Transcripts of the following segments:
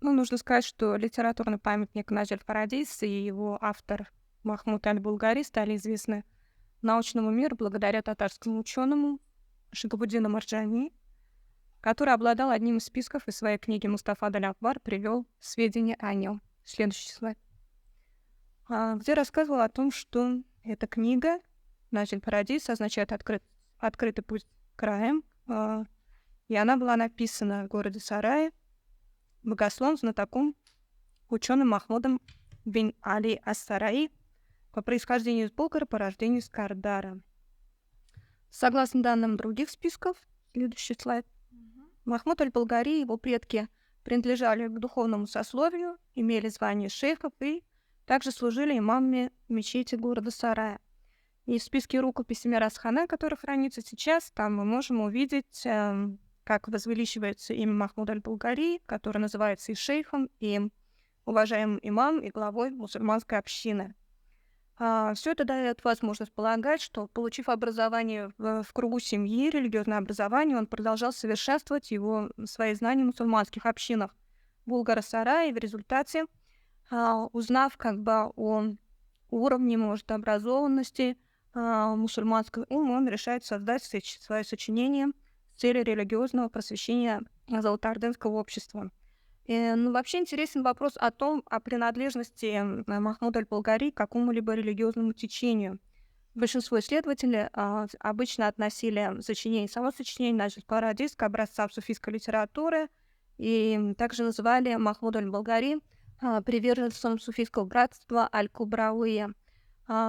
Ну, нужно сказать, что литературный памятник Наджиф-Фарадис и его автор Махмуд аль-Булгари стали известны научному миру благодаря татарскому ученому Шигабуддину Марджани, который обладал одним из списков из своей книги «Мустафа Даль-Акбар» привел сведения о нем. Следующий слайд. Где рассказывал о том, что эта книга «Наджиф-Фарадис» означает «открытый путь к краям», и она была написана в городе Сарае богословом, знатоком, ученым Махмудом бин Али ас-Сараи, по происхождению из Болгара, по рождению из Кардара. Согласно данным других списков, следующий слайд, Махмуд аль-Болгари и его предки принадлежали к духовному сословию, имели звание шейхов и также служили имамами мечети города Сарая. И в списке рукописи Мирас-Хана, который хранится сейчас, там мы можем увидеть, как возвеличивается имя Махмуда аль-Болгари, который называется и шейхом, и уважаемым имамом, и главой мусульманской общины. Все это дает возможность полагать, что, получив образование в кругу семьи, религиозное образование, он продолжал совершенствовать свои знания в мусульманских общинах Булгара-Сарая, и в результате, узнав о уровне, может, образованности мусульманского ума, он решает создать свое сочинение с целью религиозного просвещения золотоордынского общества. Вообще интересен вопрос о принадлежности Махмуда аль-Болгари к какому-либо религиозному течению. Большинство исследователей обычно относили само сочинение Наджиф-Фарадис к образцам суфийской литературы и также называли Махмуда аль-Болгари приверженцем суфийского братства аль-Кубравия.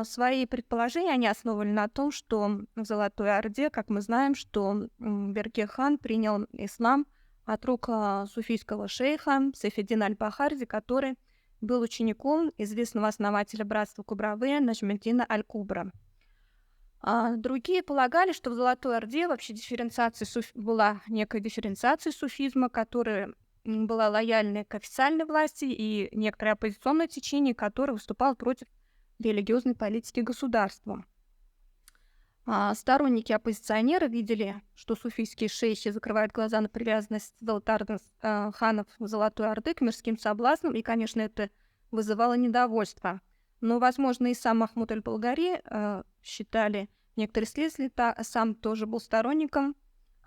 Свои предположения они основывали на том, что в Золотой Орде, как мы знаем, что Берке хан принял ислам от рук суфийского шейха Сайфеддина аль-Бахарди, который был учеником известного основателя братства Кубравы Наджмеддина аль-Кубра. Другие полагали, что в Золотой Орде вообще была некая дифференциация суфизма, которая была лояльна к официальной власти, и некоторое оппозиционное течение, которое выступало против религиозной политики государства. Сторонники-оппозиционеры видели, что суфийские шейхи закрывают глаза на привязанность ханов Золотой Орды к мирским соблазнам, и, конечно, это вызывало недовольство. Но, возможно, и сам Махмуд аль-Болгари считали некоторые исследователи, сам тоже был сторонником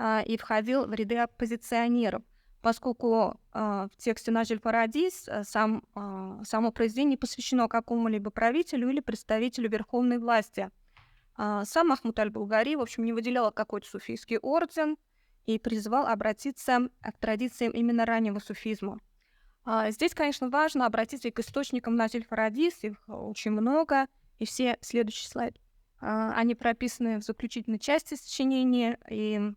и входил в ряды оппозиционеров, поскольку в тексте Наджиф-Фарадис само произведение посвящено какому-либо правителю или представителю верховной власти. Сам Махмуд аль-Болгари, в общем, не выделял какой-то суфийский орден и призывал обратиться к традициям именно раннего суфизма. Здесь, конечно, важно обратиться и к источникам Наджиф-Фарадис, их очень много, и все, следующий слайд, они прописаны в заключительной части сочинения, и,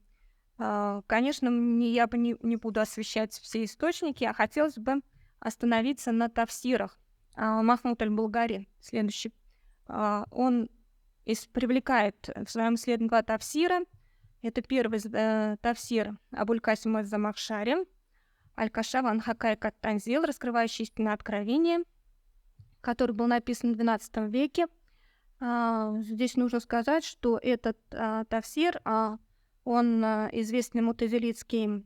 конечно, я бы не буду освещать все источники, а хотелось бы остановиться на тафсирах. Махмуд аль-Болгари, следующий, он привлекает в своем исследовании два тафсира. Это первый тафсир Абуль-Касим аз-Замахшари, Аль-Кашаф ан Хакайк ат-Танзил, раскрывающий истинное откровение, который был написан в XII веке. Здесь нужно сказать, что этот тафсир, он известный мутазилитский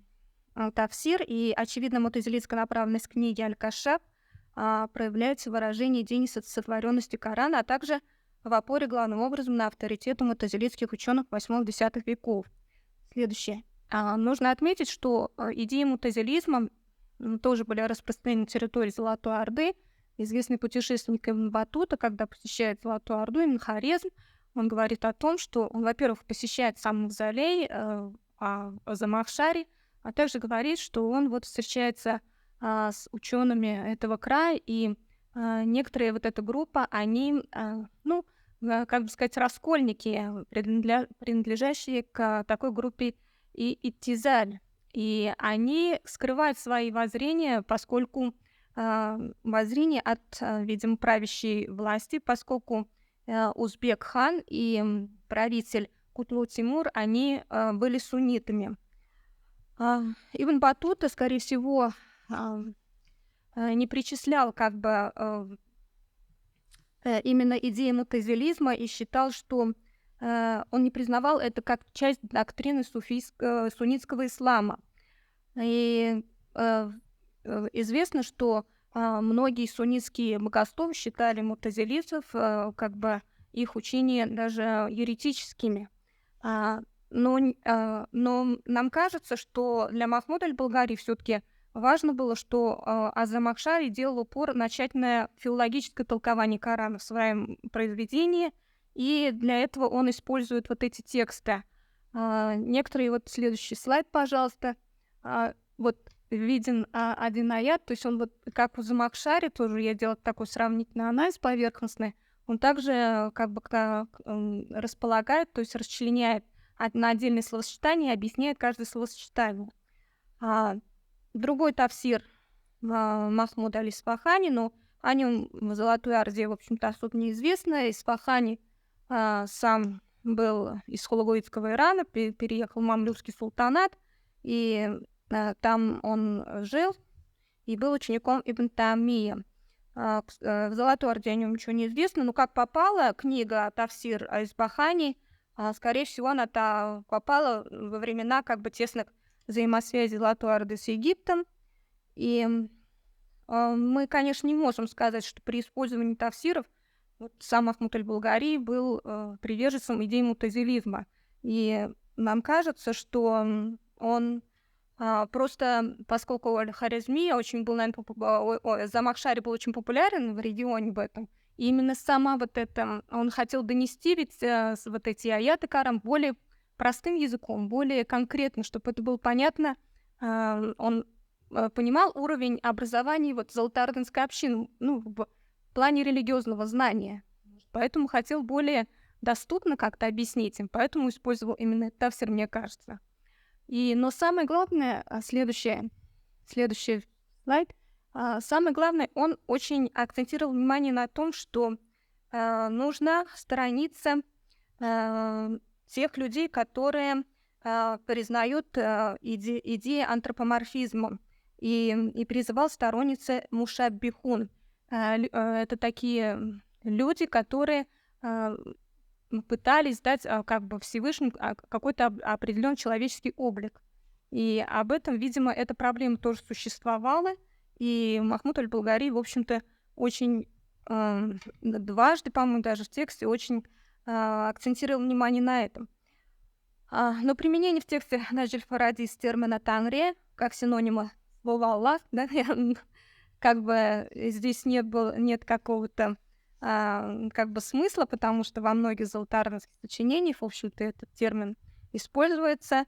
тафсир, и, очевидно, мутазилитская направленность книги Аль-Кашаф проявляется в выражении идеи сотворенности Корана, а также в опоре главным образом на авторитет мутазилитских ученых 8-10 веков. Следующее. Нужно отметить, что идеи мутазилизма тоже были распространены на территории Золотой Орды. Известный путешественник Ибн Батута, когда посещает Золотую Орду, Ибн Хорезм, он говорит о том, что он, во-первых, посещает сам мавзолей Замахшари, а также говорит, что он встречается с учеными этого края, и некоторые эта группа, они, раскольники, принадлежащие к такой группе Иттизаль. И они скрывают свои воззрения, поскольку воззрение от, видимо, правящей власти, поскольку Узбек-хан и правитель Кутлу-Тимур, они были суннитами. Ибн Батута, скорее всего, не причислял именно идеи мутазилизма и считал, что он не признавал это как часть доктрины суннитского ислама. И известно, что многие суннитские богословы считали мутазилитов как бы их учения даже еретическими. А, но нам кажется, что для Махмуда аль-Болгари все-таки важно было, что Азам Ахшари делал упор на тщательное филологическое толкование Корана в своем произведении, и для этого он использует вот эти тексты. Некоторые, вот следующий слайд, пожалуйста. Вот виден один аят, то есть он вот как у Замахшари, тоже я делала такой сравнительный анализ поверхностный, он также как бы располагает, то есть расчленяет на отдельные словосочетания и объясняет каждое словосочетание. Другой тафсир Махмуда аль-Исфахани, но о нем в Золотой Орде, в общем-то, особо неизвестно. Исфахани сам был из Хулугуидского Ирана, переехал в Мамлюкский султанат, и там он жил и был учеником Ибн Тамия. В Золотой Орде о нем ничего не известно, но как попала книга Тафсир Исфахани, скорее всего, она попала во времена как бы тесных взаимосвязи Золотой Орды с Египтом. И мы, конечно, не можем сказать, что при использовании тафсиров сам Махмуд аль-Болгари был приверженцем идеи мутазилизма. И нам кажется, что он просто, поскольку Аль-Хорезми очень был, наверное, Замахшари был очень популярен в регионе в этом, и именно сама вот это, он хотел донести ведь вот эти аяты Коран более простым языком, более конкретно, чтобы это было понятно. Он понимал уровень образования вот золотоордынской общины, в плане религиозного знания. Поэтому хотел более доступно как-то объяснить им, поэтому использовал именно тафсир, мне кажется. Но самое главное, следующий слайд, самое главное, он очень акцентировал внимание на том, что нужно сторониться тех людей, которые признают идеи антропоморфизма, и призывал сторонницы мушаббихун. Это такие люди, которые пытались дать как бы Всевышнему какой-то определенный человеческий облик. И об этом, видимо, эта проблема тоже существовала. И Махмуд аль-Болгари, в общем-то, очень дважды, по-моему, даже в тексте очень акцентировал внимание на этом. Но применение в тексте Наджи аль-Фаради термина «тангре» как синонима слова «Аллах», да, как бы здесь нет какого-то как бы смысла, потому что во многих золотоордынских сочинениях, в общем-то, этот термин используется.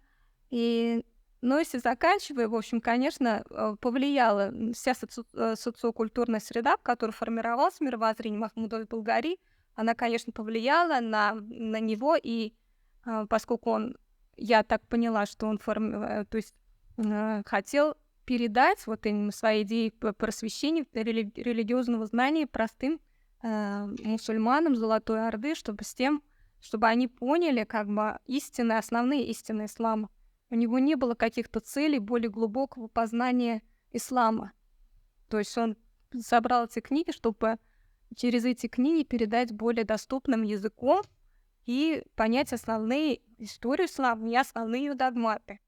Но если заканчивая, в общем, конечно, повлияла вся социокультурная среда, в которой формировалось мировоззрение Махмуда аль-Болгари, она, конечно, повлияла на него, и поскольку я так поняла, что он хотел передать вот именно свои идеи просвещения, религиозного знания простым мусульманам Золотой Орды, чтобы они поняли как бы основные истины ислама. У него не было каких-то целей более глубокого познания ислама. То есть он собрал эти книги, чтобы через эти книги передать более доступным языком и понять основные истории ислама и основные догматы.